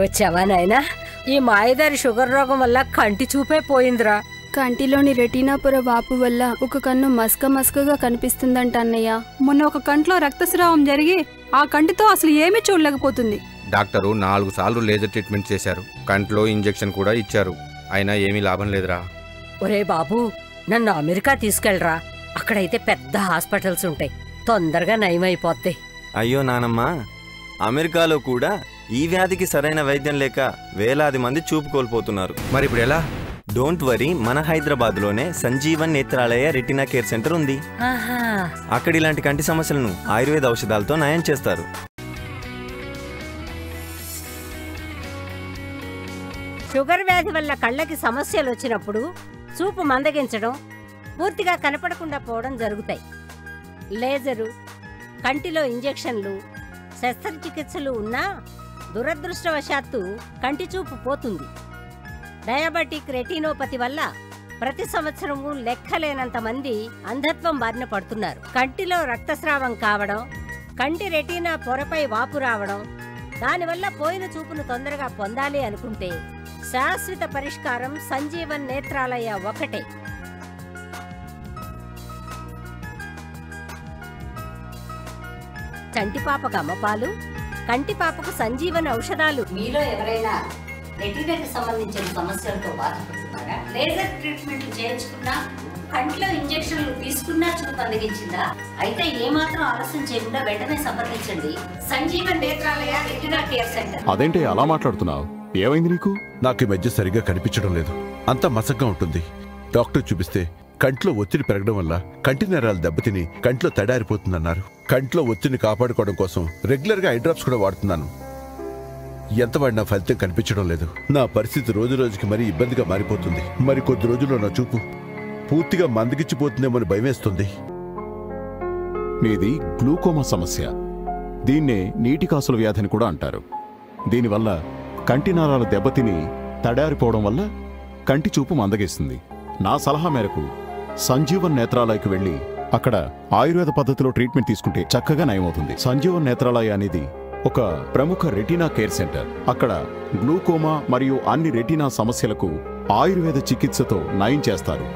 వచ్చావా నాయనా? ఈ మాయదారి షుగర్ రోగం వల్ల కంటి చూపే పోయిందిరా. కంటిలోని రెటీనా పొర వాపు వల్ల ఒక కన్ను మస్కగా కనిపిస్తుందంట అన్నయ్య. మొన్న ఒక కంట్లో రక్తస్రావం జరిగి ఆ కంటితో అసలు ఏమీ చూడలేకపోతుంది. డాక్టరు 4 సార్లు లేజర్ ట్రీట్మెంట్ చేశారు, కంట్లో ఇంజెక్షన్ కూడా ఇచ్చారు, అయినా ఏమీ లాభం లేదురా. ఒరే బాబు, నన్ను అమెరికా తీసుకెళ్ళరా. అక్కడైతే పెద్ద హాస్పిటల్స్ ఉంటాయి, తొందరగా నయమైపోతాయి. అయ్యో నానమ్మ, అమెరికాలో కూడా ఈ వ్యాధికి సరైన వైద్యం లేక వేలాది మంది చూపు కోల్పోతున్నారు. మరి ఇప్పుడు ఎలా? డోంట్ వరీ, మన హైదరాబాద్లోనే Sanjeevan Netralaya retina care centre ఉంది. అక్కడ ఇలాంటి కంటి సమస్యలను ఆయుర్వేద ఔషధాలతో నయం చేస్తారు. షుగర్ వ్యాధి వల్ల కళ్ళకి సమస్యలు వచ్చినప్పుడు చూపు మందగించడం, పూర్తిగా కనపడకుండా పోవడం జరుగుతాయి. లేజరు, కంటిలో ఇంజెక్షన్లు, శస్త్రచికిత్సలు ఉన్నా దురదృష్టవశాత్తు కంటి చూపు పోతుంది. డయాబెటిక్ రెటినోపతి వల్ల ప్రతి సంవత్సరము లెక్కలేనంత మంది అంధత్వం బారిన పడుతున్నారు. కంటిలో రక్తస్రావం కావడం, కంటి రెటీనా పొరపై వాపు రావడం, దానివల్ల పోయిన చూపును తొందరగా పొందాలి అనుకుంటే శాశ్వత పరిష్కారం సంజీవన్ నేత్రాలయ ఒకటే. చంటిపాపకు అమ్మపాలు, కంటిపాపకు సంజీవన్ ఔషధాలు. మీలో ఎవరైనా రెటీనాకి సంబంధించిన సమస్యలతో బాధపడుతున్నారా? లేజర్ ట్రీట్మెంట్ చేయించుకున్నా, కంట్లో ఇంజెక్షన్లు తీసుకున్నా చూపు అందగించిందా? అయితే ఏమాత్రం ఆలస్యం చేయకుండా వెంటనే సంప్రదించండి Sanjeevan Netralaya retina care centre. అదేంటి అలా మాట్లాడుతున్నావు? ఏమైంది నీకు? నాకు ఈ మధ్య సరిగ్గా కనిపించడం లేదు, అంతా మసగ్గా ఉంటుంది. డాక్టర్ చూపిస్తే కంట్లో ఒత్తిడి పెరగడం వల్ల కంటి నరాలు దెబ్బతిని కంట్లో తడారిపోతుందన్నారు. కంట్లో ఒత్తిడిని కాపాడుకోవడం కోసం రెగ్యులర్ గా ఐ డ్రాప్స్ కూడా వాడుతున్నాను. ఎంత వాడినా ఫలితం కనిపించడం లేదు. నా పరిస్థితి రోజు రోజుకి మరీ ఇబ్బందిగా మారిపోతుంది. మరి కొద్ది రోజుల్లో నా చూపు పూర్తిగా మందగిచ్చిపోతుందేమని భయమేస్తుంది. మీది గ్లూకోమా సమస్య. దీన్నే నీటి కాసుల వ్యాధిని కూడా అంటారు. దీనివల్ల కంటి నరాలు దెబ్బతిని తడారిపోవడం వల్ల కంటి చూపు మందగిస్తుంది. నా సలహా మేరకు సంజీవన్ నేత్రాలయకు వెళ్లి అక్కడ ఆయుర్వేద పద్ధతిలో ట్రీట్మెంట్ తీసుకుంటే చక్కగా నయమవుతుంది. సంజీవన్ నేత్రాలయ అనేది ఒక ప్రముఖ రెటీనా కేర్ సెంటర్. అక్కడ గ్లూకోమా మరియు అన్ని రెటీనా సమస్యలకు ఆయుర్వేద చికిత్సతో నయం చేస్తారు.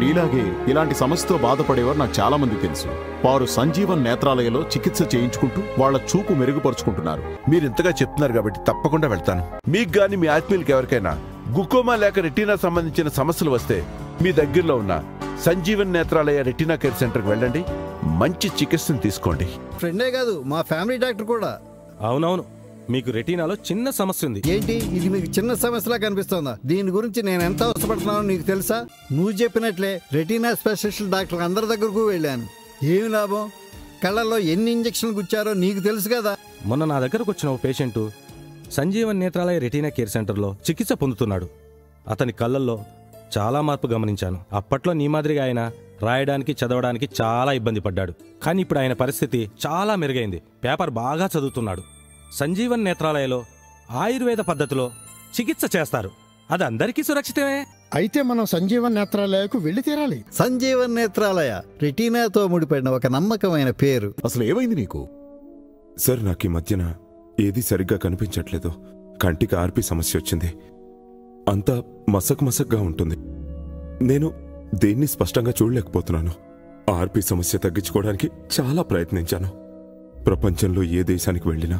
నీలాగే ఇలాంటి సమస్యతో బాధపడేవారు నాకు చాలా మంది తెలుసు. వారు సంజీవన్ నేత్రాలయలో చికిత్స చేయించుకుంటూ వాళ్ల చూపు మెరుగుపరుచుకుంటున్నారు. మీరింతగా చెప్తున్నారు కాబట్టి తప్పకుండా వెళ్తాను. మీకు గాని మీ ఆత్మీయులకి ఎవరికైనా గ్లూకోమా లేక రెటీనా సంబంధించిన సమస్యలు వస్తే మీ దగ్గరలో ఉన్న సంజీవన్ నేత్రాలయ రెటీనా కేర్ సెంటర్కి వెళ్ళండి, మంచి చికిత్సను తీసుకోండి. ఫ్రెండే కాదు, మా ఫ్యామిలీ డాక్టర్ కూడా. అవునవును, మీకు రెటీనాలో చిన్న సమస్య ఉంది. ఏంటి ఇది మీకు చిన్న సమస్యలా కనిపిస్తోందా? దీని గురించి నేను ఎంత అవసరపడుతున్నానో నీకు తెలుసా? నువ్వు చెప్పినట్లే రెటీనా స్పెషలిస్ట్ డాక్టర్ అందరి దగ్గరకు వెళ్ళాను. ఏమి లాభం? కళ్ళల్లో ఎన్ని ఇంజక్షన్లు గుచ్చారో నీకు తెలుసు కదా. మొన్న నా దగ్గరకు వచ్చిన ఓ patient Sanjeevan Netralaya retina care సెంటర్లో చికిత్స పొందుతున్నాడు. అతని కళ్ళల్లో చాలా మార్పు గమనించాను. అప్పట్లో నీ మాదిరిగా ఆయన రాయడానికి చదవడానికి చాలా ఇబ్బంది పడ్డాడు. కానీ ఇప్పుడు ఆయన పరిస్థితి చాలా మెరుగైంది. పేపర్ బాగా చదువుతున్నాడు. సంజీవన్ నేత్రాలయలో ఆయుర్వేద పద్ధతిలో చికిత్స చేస్తారు. అది అందరికీ సురక్షితమే. అయితే మనం సంజీవన్ నేత్రాలయకు వెళ్లి తీరాలి. సంజీవన్ నేత్రాలయ రెటీనాతో ముడిపడిన ఒక నమ్మకమైన పేరు. అసలు ఏమైంది నీకు? సార్, నాకు ఈ మధ్యన ఏది సరిగ్గా కనిపించట్లేదు. కంటికి ఆర్పి సమస్య వచ్చింది. అంతా మసక్గా ఉంటుంది. నేను దేన్ని స్పష్టంగా చూడలేకపోతున్నాను. ఆర్పి సమస్య తగ్గించుకోవడానికి చాలా ప్రయత్నించాను. ప్రపంచంలో ఏ దేశానికి వెళ్ళినా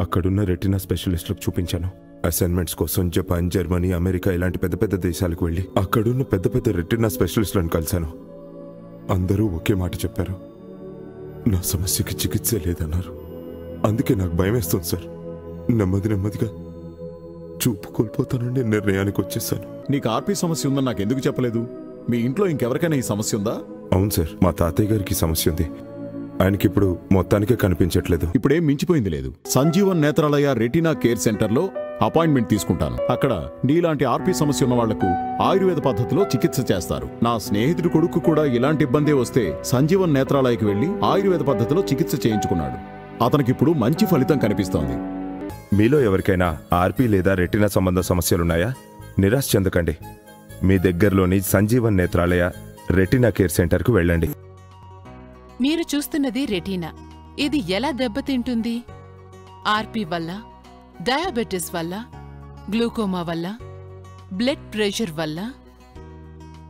అక్కడున్న రెటీనా స్పెషలిస్టులకు చూపించాను. అసైన్మెంట్స్ కోసం జపాన్, జర్మనీ, అమెరికా ఇలాంటి పెద్ద పెద్ద దేశాలకు వెళ్ళి అక్కడున్న పెద్ద పెద్ద రెటీనా స్పెషలిస్టులను కలిశాను. అందరూ ఒకే మాట చెప్పారు, నా సమస్యకి చికిత్సే లేదన్నారు. అందుకే నాకు భయం వేస్తుంది సార్. నెమ్మదిగా చూపు కోల్పోతానని నిర్ణయానికి వచ్చేసాను. నీకు ఆర్పి సమస్య ఉందని నాకు ఎందుకు చెప్పలేదు? మీ ఇంట్లో ఇంకెవరికైనా ఈ సమస్య ఉందా? అవును సార్, మా తాతయ్య గారికి సమస్య ఉంది. ఆయనకిప్పుడు మొత్తానికే కనిపించట్లేదు. ఇప్పుడేం మించిపోయింది లేదు. సంజీవన్ నేత్రాలయ రెటీనా కేర్ సెంటర్లో అపాయింట్మెంట్ తీసుకుంటాను. అక్కడ నీలాంటి ఆర్పి సమస్య ఉన్న వాళ్లకు ఆయుర్వేద పద్ధతిలో చికిత్స చేస్తారు. నా స్నేహితుడి కొడుకు కూడా ఇలాంటి ఇబ్బందే వస్తే సంజీవన్ నేత్రాలయకి వెళ్లి ఆయుర్వేద పద్ధతిలో చికిత్స చేయించుకున్నాడు. అతనికిప్పుడు మంచి ఫలితం కనిపిస్తోంది. మీలో ఎవరికైనా ఆర్పి లేదా రెటీనా సంబంధ సమస్యలున్నాయా? నిరాశ చెందకండి. మీ దగ్గరలోని సంజీవన్ నేత్రాలయ రెటీనా కేర్ సెంటర్కు వెళ్ళండి. మీరు చూస్తున్నది రెటీనా. ఇది ఎలా దెబ్బతింటుంది? ఆర్పి వల్ల, డయాబెటిస్ వల్ల, గ్లూకోమా వల్ల, బ్లడ్ ప్రెషర్ వల్ల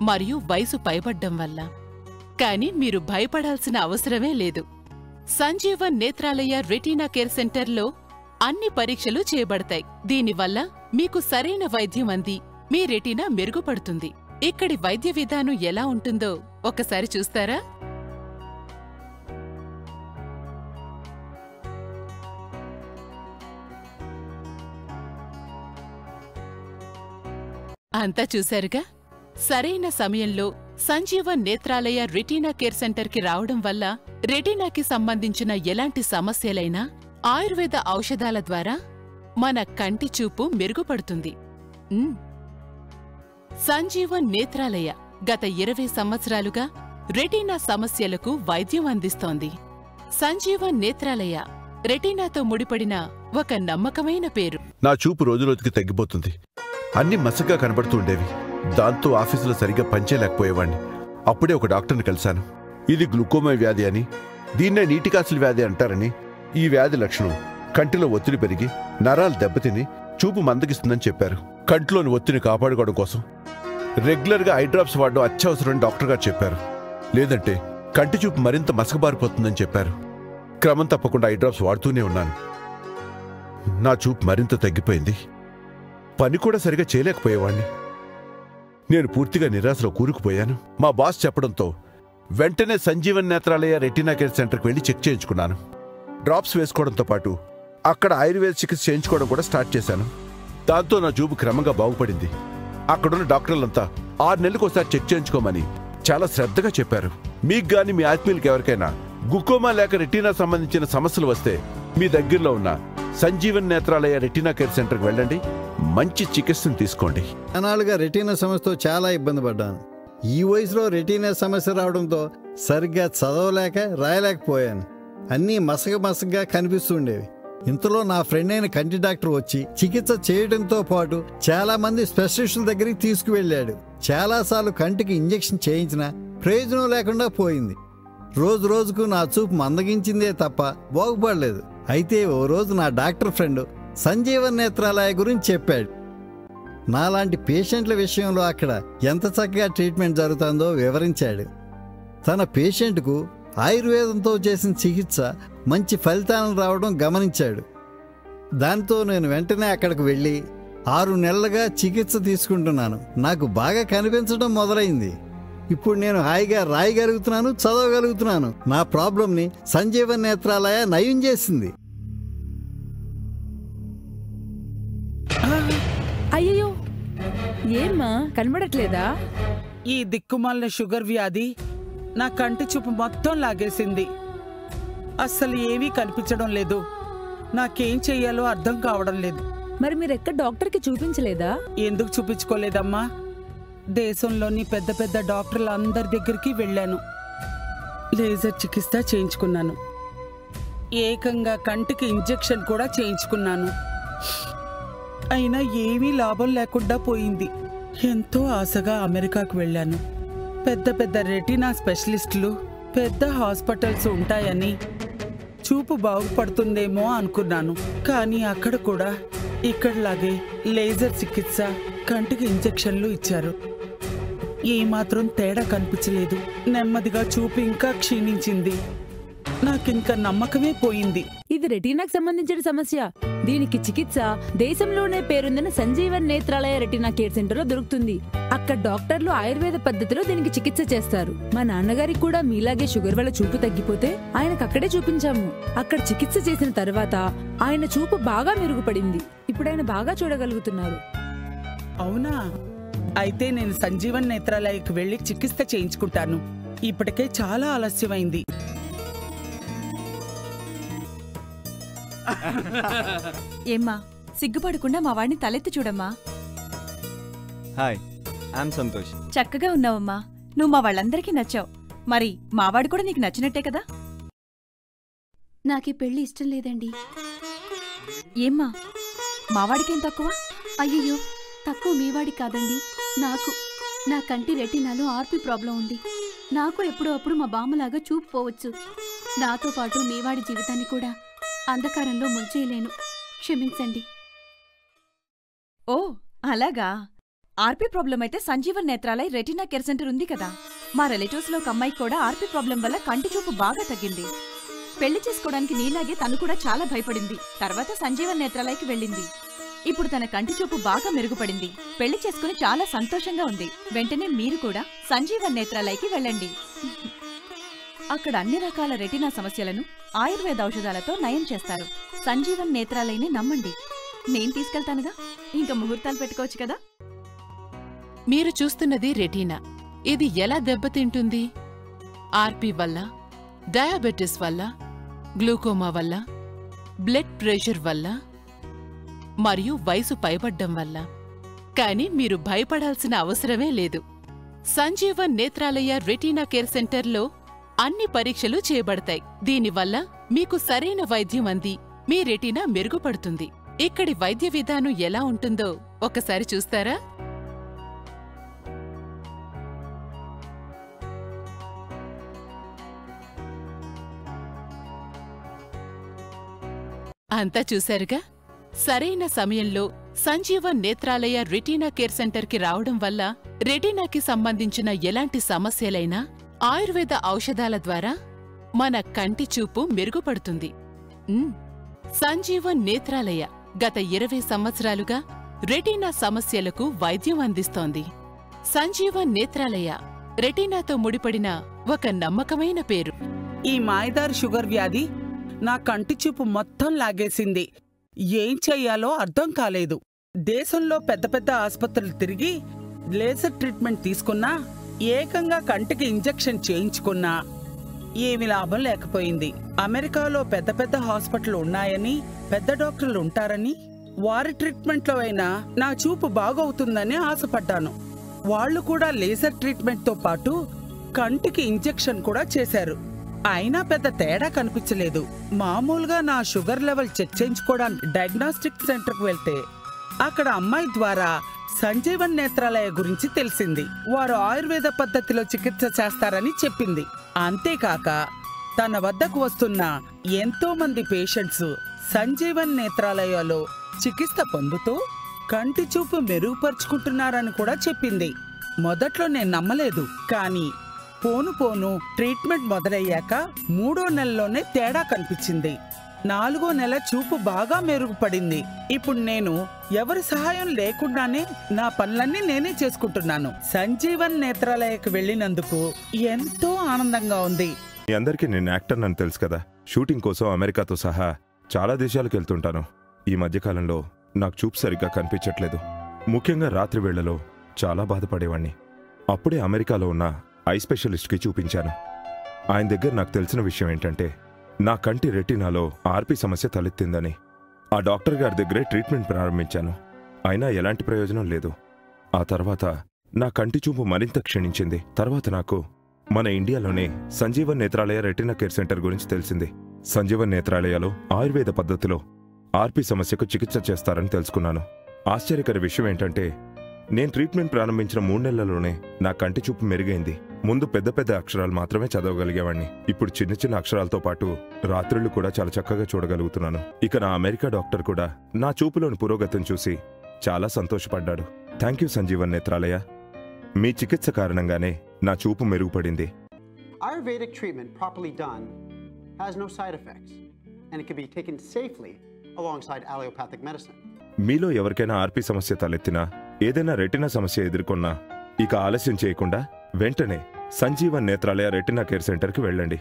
మరియు వయసు పైబడ్డం వల్ల. కానీ మీరు భయపడాల్సిన అవసరమే లేదు. సంజీవన్ నేత్రాలయ రెటీనా కేర్ సెంటర్లో అన్ని పరీక్షలు చేయబడతాయి. దీనివల్ల మీకు సరైన వైద్యం అంది మీ రెటీనా మెరుగుపడుతుంది. ఇక్కడి వైద్య విధానం ఎలా ఉంటుందో ఒకసారి చూస్తారా? అంతా చూశారుగా. సరైన సమయంలో సంజీవన్ నేత్రాలయ రెటీనా కేర్ సెంటర్కి రావడం వల్ల రెటీనాకి సంబంధించిన ఎలాంటి సమస్యలైనా ఆయుర్వేద ఔషధాల ద్వారా మన కంటి చూపు మెరుగుపడుతుంది. సంజీవన్ నేత్రాలయ గత 20 సంవత్సరాలుగా రెటీనా సమస్యలకు వైద్యం అందిస్తోంది. సంజీవన్ నేత్రాలయ రెటీనాతో ముడిపడిన ఒక నమ్మకమైన పేరు. నా చూపు రోజురోజుకి తగ్గిపోతుంది. అన్ని మసగ్గా కనబడుతూ ఉండేవి. దాంతో ఆఫీసులో సరిగ్గా పనిచేయలేకపోయేవాణ్ణి. అప్పుడే ఒక డాక్టర్ని కలిశాను. ఇది గ్లూకోమా వ్యాధి అని, దీన్నే నీటికాసుల వ్యాధి అంటారని, ఈ వ్యాధి లక్షణం కంటిలో ఒత్తిడి పెరిగి నరాలు దెబ్బతిని చూపు మందగిస్తుందని చెప్పారు. కంటిలోని ఒత్తిడిని కాపాడుకోవడం కోసం రెగ్యులర్గా ఐ డ్రాప్స్ వాడడం అత్యవసరమని డాక్టర్ గారు చెప్పారు. లేదంటే కంటి చూపు మరింత మసకబారిపోతుందని చెప్పారు. క్రమం తప్పకుండా ఐ డ్రాప్స్ వాడుతూనే ఉన్నాను. నా చూపు మరింత తగ్గిపోయింది. పని కూడా సరిగా చేయలేకపోయేవాణ్ణి. నేను పూర్తిగా నిరాశలో కూరుకుపోయాను. మా బాస్ చెప్పడంతో వెంటనే సంజీవన్ నేత్రాలయ రెటీనా కేర్ సెంటర్కి వెళ్ళి చెక్ చేయించుకున్నాను. డ్రాప్స్ వేసుకోవడంతో పాటు అక్కడ ఆయుర్వేద చికిత్స చేయించుకోవడం కూడా స్టార్ట్ చేశాను. దాంతో నా చూపు క్రమంగా బాగుపడింది. అక్కడున్న డాక్టర్లంతా 6 నెలలకు ఒకసారి చెక్ చేయించుకోమని చాలా శ్రద్ధగా చెప్పారు. మీకు గాని మీ ఆత్మీయులకి ఎవరికైనా గ్లూకోమా లేక రెటీనా సంబంధించిన సమస్యలు వస్తే మీ దగ్గరలో ఉన్న సంజీవన్ నేత్రాలయ రెటీనా కేర్ సెంటర్కి వెళ్ళండి. మంచి చికిత్సను తీసుకోండి. అనాలుగా రెటీనా సమస్యతో చాలా ఇబ్బంది పడ్డాను. ఈ వయసులో రెటీనా సమస్య రావడంతో సరిగ్గా చదవలేక రాయలేకపోయాను. అన్నీ మసకగా కనిపిస్తుండేవి. ఇంతలో నా ఫ్రెండ్ అయిన కంటి డాక్టర్ వచ్చి చికిత్స చేయడంతో పాటు చాలా మంది స్పెషలిస్టుల దగ్గరికి తీసుకువెళ్ళాడు. చాలాసార్లు కంటికి ఇంజెక్షన్ చేయించినా ప్రయోజనం లేకుండా పోయింది. రోజు రోజుకు నా చూపు మందగించిందే తప్ప బాగుపడలేదు. అయితే ఓ రోజు నా డాక్టర్ ఫ్రెండ్ సంజీవన్ నేత్రాలయ గురించి చెప్పాడు. నాలాంటి పేషెంట్ల విషయంలో అక్కడ ఎంత చక్కగా ట్రీట్మెంట్ జరుగుతుందో వివరించాడు. తన పేషెంట్కు ఆయుర్వేదంతో చేసిన చికిత్స మంచి ఫలితాలను రావడం గమనించాడు. దాంతో నేను వెంటనే అక్కడికి వెళ్ళి 6 నెలలుగా చికిత్స తీసుకుంటున్నాను. నాకు బాగా కనిపించడం మొదలైంది. ఇప్పుడు నేను హాయిగా రాయగలుగుతున్నాను, చదవగలుగుతున్నాను. నా ప్రాబ్లంని సంజీవన్ నేత్రాలయ నయం చేసింది. అయ్యో, ఏమ్మా కనబడట్లేదా? ఈ దిక్కుమాలిన షుగర్ వ్యాధి నా కంటి చూపు మొత్తం లాగేసింది. అస్సలు ఏమీ కనిపించడం లేదు. నాకేం చెయ్యాలో అర్థం కావడం లేదు. మరి మీరెక్కడ డాక్టర్కి చూపించలేదా? ఎందుకు చూపించుకోలేదమ్మా? దేశంలోని పెద్ద పెద్ద డాక్టర్ల అందరి దగ్గరికి వెళ్ళాను. లేజర్ చికిత్స చేయించుకున్నాను. ఏకంగా కంటికి ఇంజెక్షన్ కూడా చేయించుకున్నాను. అయినా ఏమీ లాభం లేకుండా పోయింది. ఎంతో ఆశగా అమెరికాకు వెళ్ళాను. పెద్ద పెద్ద రెటీనా స్పెషలిస్టులు, పెద్ద హాస్పిటల్స్ ఉంటాయని, చూపు బాగుపడుతుందేమో అనుకున్నాను. కానీ అక్కడ కూడా ఇక్కడలాగే లేజర్ చికిత్స, కంటికి ఇంజెక్షన్లు ఇచ్చారు. ఏమాత్రం తేడా కనిపించలేదు. నెమ్మదిగా చూపు ఇంకా క్షీణించింది. నాకింకా నమ్మకమే పోయింది. ఇది రెటీనాకు సంబంధించిన సమస్య. దీనికి చికిత్స దేశంలోనే పేరుందిన Sanjeevan Netralaya retina care centre లో దొరుకుతుంది. అక్కడ డాక్టర్లు ఆయుర్వేద పద్ధతిలో దీనికి చికిత్స చేస్తారు. మా నాన్నగారికి కూడా మీలాగే షుగర్ వల్ల చూపు తగ్గిపోతే ఆయనకు అక్కడే చూపించాము. అక్కడ చికిత్స చేసిన తర్వాత ఆయన చూపు బాగా మెరుగుపడింది. ఇప్పుడు ఆయన బాగా చూడగలుగుతున్నారు. అవునా? అయితే నేను సంజీవన్ నేత్రాలయకు వెళ్లి చికిత్స చేయించుకుంటాను. ఇప్పటికే చాలా ఆలస్యమైంది. ఏమ్మా, సిగ్గుపడకుండా మా వాడిని తలెత్తి చూడమ్మా. Hi, I'm Santosh. చక్కగా ఉన్నావమ్మా. నువ్వు మా వాళ్ళందరికీ నచ్చావు. మరి మావాడు కూడా నీకు నచ్చినట్టే కదా? నాకీ పెళ్లి ఇష్టం లేదండి. ఏమ్మా, మావాడికేం తక్కువ? అయ్యయ్యో, తక్కువ మీవాడి కాదండి, నాకు. నా కంటి రెటీనాలో ఆర్పి ప్రాబ్లం ఉంది. నాకు ఎప్పుడో అప్పుడు మా బామ్మలాగా చూపు పోవచ్చు. నాతో పాటు మీవాడి జీవితాన్ని కూడా అంధకారంలో ముంచేయలేను. క్షమించండి. ఓ అలాగా. ఆర్పీ ప్రాబ్లం అయితే Sanjeevan Netralaya retina care centre ఉంది కదా. మా రిలేటివ్స్ లో ఒక అమ్మాయికి కూడా ఆర్పీ ప్రాబ్లం వల్ల కంటి చూపు బాగా తగ్గింది. పెళ్లి చేసుకోవడానికి నీలాగే తను కూడా చాలా భయపడింది. తర్వాత సంజీవన్ నేత్రాలయకి వెళ్ళింది. ఇప్పుడు తన కంటి చూపు బాగా మెరుగుపడింది. పెళ్లి చేసుకుని చాలా సంతోషంగా ఉంది. వెంటనే మీరు కూడా సంజీవన్ నేత్రాలయకి వెళ్ళండి. అక్కడ అన్ని రకాల రెటీనా సమస్యలను ఆయుర్వేద ఔషధాలతో నయం చేస్తారు. సంజీవన్ నేత్రాలయని నమ్మండి. నేను తీసుకెళ్తానుగా, ఇంకా ముహూర్తాలు పెట్టుకోవచ్చు కదా. మీరు చూస్తున్నది రెటీనా. ఇది ఎలా దెబ్బతింటుంది? ఆర్పీ వల్ల, డయాబెటిస్ వల్ల, గ్లూకోమా వల్ల, బ్లడ్ ప్రెషర్ వల్ల మరియు వయసు పైబడ్డం వల్ల. కానీ మీరు భయపడాల్సిన అవసరమే లేదు. సంజీవన్ నేత్రాలయ రెటీనా కేర్ సెంటర్లో అన్ని పరీక్షలు చేయబడతాయి. దీనివల్ల మీకు సరైన వైద్యం అంది మీ రెటీనా మెరుగుపడుతుంది. ఇక్కడి వైద్య విధానం ఎలా ఉంటుందో ఒకసారి చూస్తారా? అంతా చూశారుగా. సరైన సమయంలో సంజీవన్ నేత్రాలయ రెటీనా కేర్ సెంటర్కి రావడం వల్ల రెటీనాకి సంబంధించిన ఎలాంటి సమస్యలైనా ఆయుర్వేద ఔషధాల ద్వారా మన కంటి చూపు మెరుగుపడుతుంది. సంజీవన్ నేత్రాలయ గత 20 సంవత్సరాలుగా రెటీనా సమస్యలకు వైద్యం అందిస్తోంది. సంజీవన్ నేత్రాలయ రెటీనాతో ముడిపడిన ఒక నమ్మకమైన పేరు. ఈ మాయదారి షుగర్ వ్యాధి నా కంటి చూపు మొత్తం లాగేసింది. ఏం చెయ్యాలో అర్థం కాలేదు. దేశంలో పెద్ద పెద్ద ఆసుపత్రులు తిరిగి లేజర్ ట్రీట్మెంట్ తీసుకున్నా, ఏకంగా కంటికి ఇంజెక్షన్ చేయించుకున్నా ఏమి లాభం లేకపోయింది. అమెరికాలో పెద్ద పెద్ద హాస్పిటల్ ఉన్నాయని, పెద్ద డాక్టర్లు ఉంటారని, వారి ట్రీట్మెంట్లో అయినా నా చూపు బాగవుతుందని ఆశపడ్డాను. వాళ్లు కూడా లేజర్ ట్రీట్మెంట్తో పాటు కంటికి ఇంజెక్షన్ కూడా చేశారు. అయినా పెద్ద తేడా కనిపించలేదు. మామూలుగా నా షుగర్ లెవెల్ చెక్ చేయించుకోవడానికి డయాగ్నోస్టిక్ సెంటర్కి వెళ్తే అక్కడ అమ్మాయి ద్వారా సంజీవన్ నేత్రాలయ గురించి తెలిసింది. వారు ఆయుర్వేద పద్ధతిలో చికిత్స చేస్తారని చెప్పింది. అంతేకాక తన వద్దకు వస్తున్న ఎంతో మంది పేషెంట్స్ సంజీవన్ నేత్రాలయలో చికిత్స పొందుతూ కంటి చూపు మెరుగుపరుచుకుంటున్నారని కూడా చెప్పింది. మొదట్లో నేను నమ్మలేదు. కానీ పోను పోను ట్రీట్మెంట్ మొదలయ్యాక 3వ నెలలోనే తేడా కనిపించింది. 4వ నెల చూపు బాగా మెరుగుపడింది. ఇప్పుడు నేను ఎవరి సహాయం లేకుండానే నా పనులన్నీ నేనే చేసుకుంటున్నాను. సంజీవన్ నేత్రాలయకు వెళ్ళినందుకు ఎంతో ఆనందంగా ఉంది. మీ అందరికీ నేను యాక్టర్ అని తెలుసు కదా. షూటింగ్ కోసం అమెరికాతో సహా చాలా దేశాలకు వెళ్తుంటాను. ఈ మధ్యకాలంలో నాకు చూపు సరిగ్గా కనిపించట్లేదు. ముఖ్యంగా రాత్రి వేళలో చాలా బాధపడేవాణ్ణి. అప్పుడే అమెరికాలో ఉన్న ఐ స్పెషలిస్ట్కి చూపించాను. ఆయన దగ్గర నాకు తెలిసిన విషయం ఏంటంటే, నా కంటి రెటీనాలో ఆర్పీ సమస్య తలెత్తిందని. ఆ డాక్టర్ గారి దగ్గరే ట్రీట్మెంట్ ప్రారంభించాను. అయినా ఎలాంటి ప్రయోజనం లేదు. ఆ తర్వాత నా కంటి చూపు మరింత క్షీణించింది. తర్వాత నాకు మన ఇండియాలోనే Sanjeevan Netralaya retina care centre గురించి తెలిసింది. సంజీవన్ నేత్రాలయలో ఆయుర్వేద పద్ధతిలో ఆర్పీ సమస్యకు చికిత్స చేస్తారని తెలుసుకున్నాను. ఆశ్చర్యకర విషయం ఏంటంటే, నేను ట్రీట్మెంట్ ప్రారంభించిన 3 నెలల్లోనే నా కంటి చూపు మెరుగైంది. ముందు పెద్ద పెద్ద అక్షరాలు మాత్రమే చదవగలిగేవాణ్ణి. ఇప్పుడు చిన్న చిన్న అక్షరాలతో పాటు రాత్రుళ్ళు కూడా చాలా చక్కగా చూడగలుగుతున్నాను. ఇక నా అమెరికా డాక్టర్ కూడా నా చూపులోని పురోగతిని చూసి చాలా సంతోషపడ్డాడు. Thank you Sanjeevan Netralaya. మీ చికిత్స కారణంగానే నా చూపు మెరుగుపడింది. Ayurvedic treatment properly done has no side effects and it can be taken safely alongside allopathic medicine. మీలో ఎవరికైనా ఆర్పీ సమస్య తలెత్తినా, ఏదైనా రెటీనా సమస్య ఎదుర్కొన్నా ఇక ఆలస్యం చేయకుండా వెంటనే సంజీవన్ నేత్రాలయ రెటీనా కేర్ సెంటర్కి వెళ్ళండి.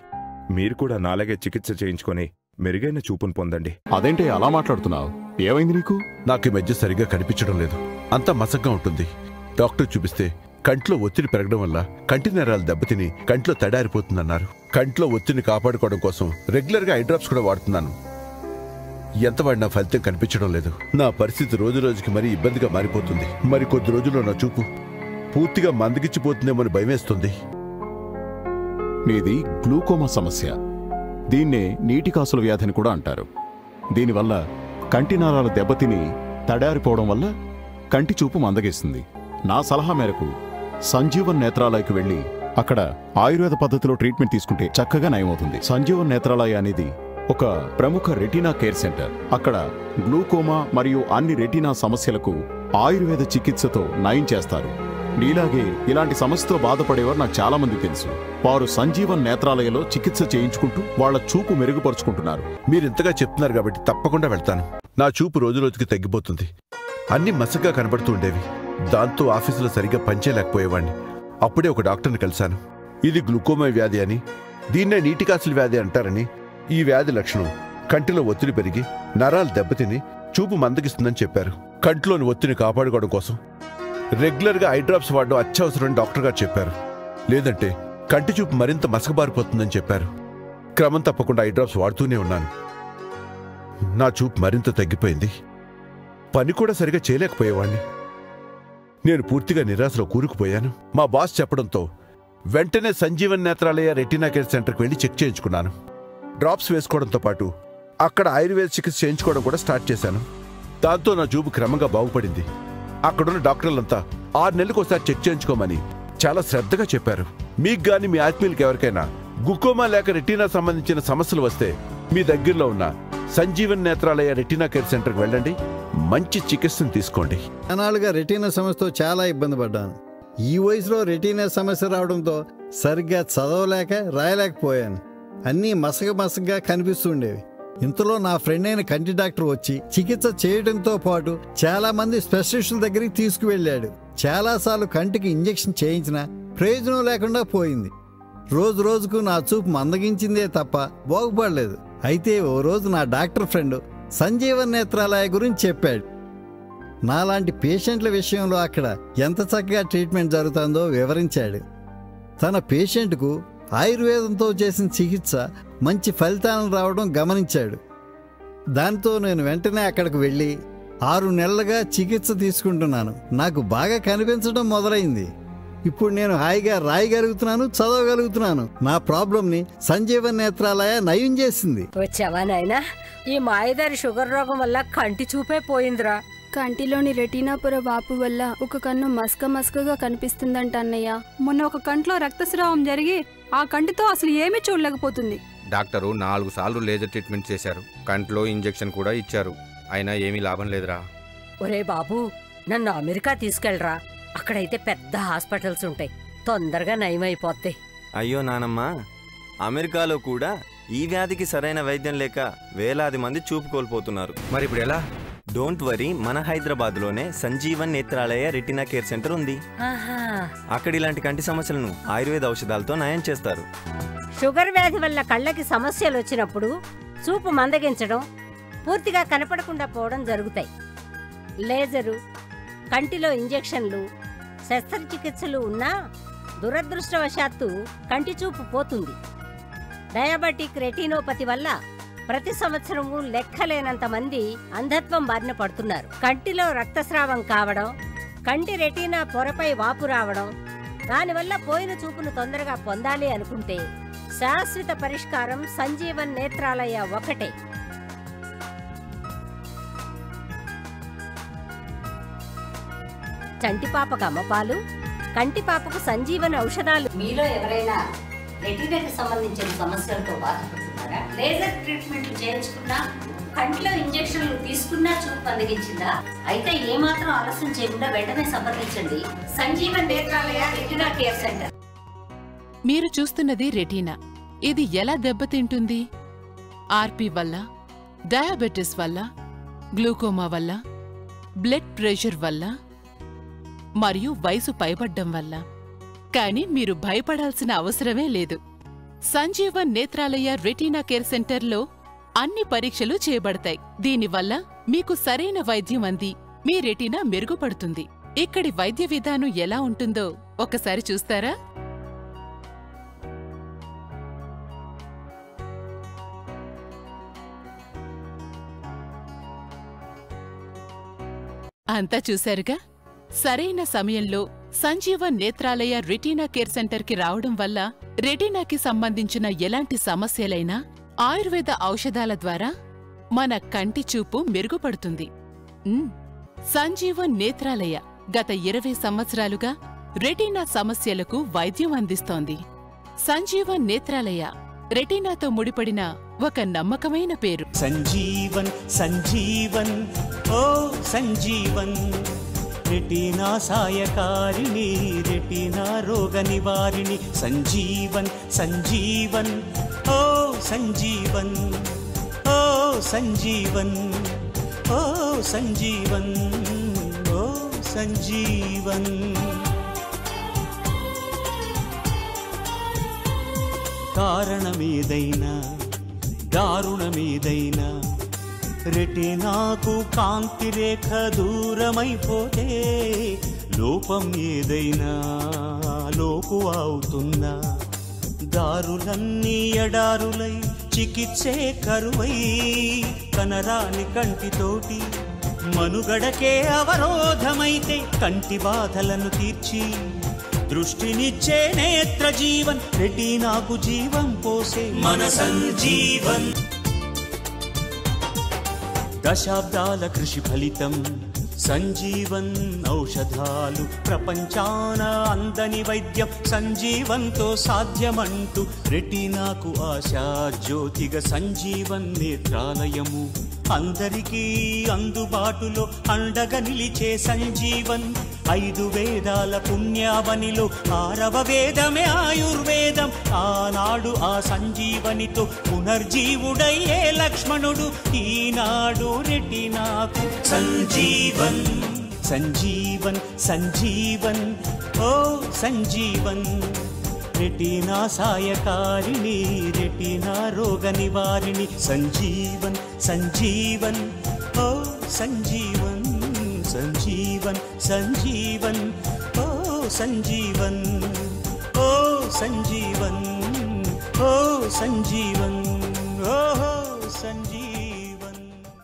మీరు కూడా నాలాగే చికిత్స చేయించుకొని మెరుగైన చూపును పొందండి. అదేంటి అలా మాట్లాడుతున్నావు? ఏమైంది నీకు? నాకు ఈ మధ్య సరిగ్గా కనిపించడం లేదు. అంతా మసగ్గా ఉంటుంది. డాక్టర్ చూపిస్తే కంట్లో ఒత్తిడి పెరగడం వల్ల కంటి నరాలు దెబ్బతిని కంట్లో తడారిపోతుందన్నారు. కంట్లో ఒత్తిడిని కాపాడుకోవడం కోసం రెగ్యులర్గా ఐ డ్రాప్స్ కూడా వాడుతున్నాను. ఎంత వాడినా ఫలితం కనిపించడం లేదు. నా పరిస్థితి రోజు రోజుకి మరీ ఇబ్బందిగా మారిపోతుంది. మరి కొద్ది రోజుల్లో నా చూపు పూర్తిగా మందగిచ్చిపోతుందేమని భయమేస్తుంది. మీది గ్లూకోమా సమస్య. దీన్నే నీటి కాసుల వ్యాధిని కూడా అంటారు. దీనివల్ల కంటి నరాలు దెబ్బతిని తడారిపోవడం వల్ల కంటి చూపు మందగిస్తుంది. నా సలహా మేరకు సంజీవన్ నేత్రాలయకు వెళ్ళి అక్కడ ఆయుర్వేద పద్ధతిలో ట్రీట్మెంట్ తీసుకుంటే చక్కగా నయమవుతుంది. సంజీవన్ నేత్రాలయ అనేది ఒక ప్రముఖ రెటీనా కేర్ సెంటర్. అక్కడ గ్లూకోమా మరియు అన్ని రెటీనా సమస్యలకు ఆయుర్వేద చికిత్సతో నయం చేస్తారు. నీలాగే ఇలాంటి సమస్యతో బాధపడేవారు నాకు చాలా మంది తెలుసు. వారు సంజీవన్ నేత్రాలయలో చికిత్స చేయించుకుంటూ వాళ్ల చూపు మెరుగుపరుచుకుంటున్నారు. మీరింతగా చెప్తున్నారు కాబట్టి తప్పకుండా వెళ్తాను. నా చూపు రోజురోజుకి తగ్గిపోతుంది. అన్ని మసగ్గా కనబడుతూ ఉండేవి. దాంతో ఆఫీసులో సరిగ్గా పనిచేయలేకపోయేవాడిని. అప్పుడే ఒక డాక్టర్ని కలిశాను. ఇది గ్లూకోమా వ్యాధి అని, దీన్నే నీటికాసుల వ్యాధి అంటారని, ఈ వ్యాధి లక్షణం కంటిలో ఒత్తిడి పెరిగి నరాలు దెబ్బతిని చూపు మందగిస్తుందని చెప్పారు. కంటిలోని ఒత్తిడిని కాపాడుకోవడం కోసం రెగ్యులర్గా ఐ డ్రాప్స్ వాడడం అత్యవసరం డాక్టర్ గారు చెప్పారు. లేదంటే కంటి చూపు మరింత మసకబారిపోతుందని చెప్పారు. క్రమం తప్పకుండా ఐ డ్రాప్స్ వాడుతూనే ఉన్నాను. నా చూపు మరింత తగ్గిపోయింది. పని కూడా సరిగా చేయలేకపోయేవాణ్ణి. నేను పూర్తిగా నిరాశలో కూరుకుపోయాను. మా బాస్ చెప్పడంతో వెంటనే సంజీవన్ నేత్రాలయ రెటీనా కేర్ సెంటర్కి వెళ్ళి చెక్ చేయించుకున్నాను. డ్రాప్స్ వేసుకోవడంతో పాటు అక్కడ ఆయుర్వేద చికిత్స చేయించుకోవడం కూడా స్టార్ట్ చేశాను. దాంతో నా చూపు క్రమంగా బాగుపడింది. అక్కడున్న డాక్టర్లంతా 6 నెలలకు ఒకసారి చెక్ చేయించుకోమని చాలా శ్రద్ధగా చెప్పారు. మీకు గాని మీ ఆత్మీయులకి ఎవరికైనా గ్లూకోమా లేక రెటీనా సంబంధించిన సమస్యలు వస్తే మీ దగ్గరలో ఉన్న సంజీవన్ నేత్రాలయ రెటీనా కేర్ సెంటర్కి వెళ్ళండి. మంచి చికిత్సను తీసుకోండి. అనాలుగా రెటీనా సమస్యతో చాలా ఇబ్బంది పడ్డాను. ఈ వయసులో రెటీనా సమస్య రావడంతో సరిగ్గా చదవలేక రాయలేకపోయాను. అన్నీ మసగగా కనిపిస్తుండేవి. ఇంతలో నా ఫ్రెండ్ అయిన కంటి డాక్టర్ వచ్చి చికిత్స చేయడంతో పాటు చాలా మంది స్పెషలిస్టుల దగ్గరికి తీసుకువెళ్ళాడు. చాలాసార్లు కంటికి ఇంజెక్షన్ చేయించినా ప్రయోజనం లేకుండా పోయింది. రోజు రోజుకు నా చూపు మందగించిందే తప్ప బాగుపడలేదు. అయితే ఓ రోజు నా డాక్టర్ ఫ్రెండ్ సంజీవన్ నేత్రాలయ గురించి చెప్పాడు. నాలాంటి పేషెంట్ల విషయంలో అక్కడ ఎంత చక్కగా ట్రీట్మెంట్ జరుగుతుందో వివరించాడు. తన పేషెంట్కు ఆయుర్వేదంతో చేసిన చికిత్స మంచి ఫలితాలను రావడం గమనించాడు. దాంతో నేను వెంటనే అక్కడికి వెళ్ళి 6 నెలలుగా చికిత్స తీసుకుంటున్నాను. నాకు బాగా కనిపించడం మొదలైంది. ఇప్పుడు నేను హాయిగా రాయగలుగుతున్నాను, చదవగలుగుతున్నాను. నా ప్రాబ్లంని సంజీవన్ నేత్రాలయ నయం చేసింది. వచ్చావా నాయనా? ఈ మాయదారి షుగర్ రోగం వల్ల కంటి చూపే పోయిందిరా. కంటిలోని రెటీనా పొర వాపు వల్ల ఒక కన్ను మసకగా కనిపిస్తుందంట అన్నయ్య. మొన్న ఒక కంట్లో రక్తస్రావం జరిగి ఆ కంటితో అసలు ఏమీ చూడలేకపోతుంది. డాక్టరు 4 సార్లు లేజర్ ట్రీట్మెంట్ చేశారు. కంట్లో ఇంజెక్షన్ కూడా ఇచ్చారు. అయినా ఏమీ లాభం లేదురా. ఒరే బాబు, నన్ను అమెరికా తీసుకెళ్ళరా. అక్కడైతే పెద్ద హాస్పిటల్స్ ఉంటాయి, తొందరగా నయమైపోతాయి. అయ్యో నానమ్మ, అమెరికాలో కూడా ఈ వ్యాధికి సరైన వైద్యం లేక వేలాది మంది చూపు కోల్పోతున్నారు. మరి ఇప్పుడు ఎలా? డోంట్ వరీ, మన హైదరాబాద్లోనే Sanjeevan Netralaya retina care centre ఉంది. అక్కడ ఇలాంటి కంటి సమస్యలను ఆయుర్వేద ఔషధాలతో నయం చేస్తారు. షుగర్ వ్యాధి వల్ల కళ్ళకి సమస్యలు వచ్చినప్పుడు చూపు మందగించడం, పూర్తిగా కనపడకుండా పోవడం జరుగుతాయి. లేజరు, కంటిలో ఇంజెక్షన్లు, శస్త్రచికిత్సలు ఉన్నా దురదృష్టవశాత్తు కంటి చూపు పోతుంది. డయాబెటిక్ రెటినోపతి వల్ల ప్రతి సంవత్సరము లెక్కలేనంత మంది అంధత్వం బారిన పడుతున్నారు. కంటిలో రక్తస్రావం కావడం, కంటి రెటీనా పొరపై వాపు రావడం, దానివల్ల పోయిన చూపును తొందరగా పొందాలి అనుకుంటే శాశ్వత పరిష్కారం సంజీవన్ నేత్రాలయ ఒకటే. చంటిపాపకు అమ్మపాలు, కంటిపాపకు సంజీవన్ ఔషధాలు. మీలో ఎవరైనా రెటీనాకి సంబంధించిన సమస్యలతో బాధపడుతున్నారా? లేజర్ ట్రీట్మెంట్లు చేయించుకున్నా, కంటిలో ఇంజెక్షన్లు తీసుకున్నా చూపు అందగించిందా? అయితే ఏమాత్రం ఆలస్యం చేయకుండా వెంటనే సంప్రదించండి Sanjeevan Netralaya retina care centre. మీరు చూస్తున్నది రెటీనా. ఇది ఎలా దెబ్బతింటుంది? ఆర్పీ వల్ల, డయాబెటిస్ వల్ల, గ్లూకోమా వల్ల, బ్లడ్ ప్రెషర్ వల్ల మరియు వయసు పైబడ్డం వల్ల. కానీ మీరు భయపడాల్సిన అవసరమే లేదు. సంజీవన్ నేత్రాలయ రెటీనా కేర్ సెంటర్లో అన్ని పరీక్షలు చేయబడతాయి. దీనివల్ల మీకు సరైన వైద్యం అంది మీ రెటీనా మెరుగుపడుతుంది. ఇక్కడి వైద్య విధానం ఎలా ఉంటుందో ఒకసారి చూస్తారా? అంతా చూశారుగా. సరైన సమయంలో సంజీవన్ నేత్రాలయ రెటీనా కేర్ సెంటర్కి రావడం వల్ల రెటీనాకి సంబంధించిన ఎలాంటి సమస్యలైనా ఆయుర్వేద ఔషధాల ద్వారా మన కంటి చూపు మెరుగుపడుతుంది. సంజీవన్ నేత్రాలయ గత 20 సంవత్సరాలుగా రెటీనా సమస్యలకు వైద్యం అందిస్తోంది. సంజీవన్ నేత్రాలయ రెటీనాతో ముడిపడిన ఒక నమ్మకమైన పేరు. సంజీవన్ సంజీవన్ ఓ సంజీవన్ రెటీనా సాయకారిణి రెటీనా రోగ నివారిణి సంజీవన్ సంజీవన్ ఓ సంజీవన్ ఓ సంజీవన్ ఓ సంజీవన్ ఓ సంజీవన్. కారణమేదైనా దారుణమేదైనా రెటీనాకు కాంతి రేఖ దూరమైపోతే లోపం ఏదైనా లోకు అవుతున్నా దారులన్నీ ఎడారులై చికిత్సే కరువై కనరాని కంటితోటి మనుగడకే అవరోధమైతే కంటి బాధలను తీర్చి దృష్టినిచ్చే నేత్ర జీవన్ రెటీనాకు జీవం పోసే మన సంజీవన్. దశాబ్దాల కృషి ఫలితం సంజీవన్ ఔషధాలు ప్రపంచాన అందని వైద్యం సంజీవన్తో సాధ్యమంటూ రెటీనాకు ఆశా జ్యోతిగా సంజీవన్ నేత్రాలయము అందరికీ అందుబాటులో అండగా నిలిచే సంజీవన్. 5 వేదాల పుణ్యావనిలో 6వ వేదమే ఆయుర్వేదం. ఆనాడు ఆ సంజీవనితో పునర్జీవుడయ్యే లక్ష్మణుడు ఈనాడు రెటీనాకు సంజీవన్ సంజీవన్ సంజీవన్ ఓ సంజీవన్. రెటీనా సాయకారిణి రెటీనా రోగ నివారిణి సంజీవన్ సంజీవన్ ఓ సంజీవన్ సంజీవన్ సంజీవన్ ఓ సంజీవన్ ఓ సంజీవన్ ఓ సంజీవన్ ఓ సంజీవన్.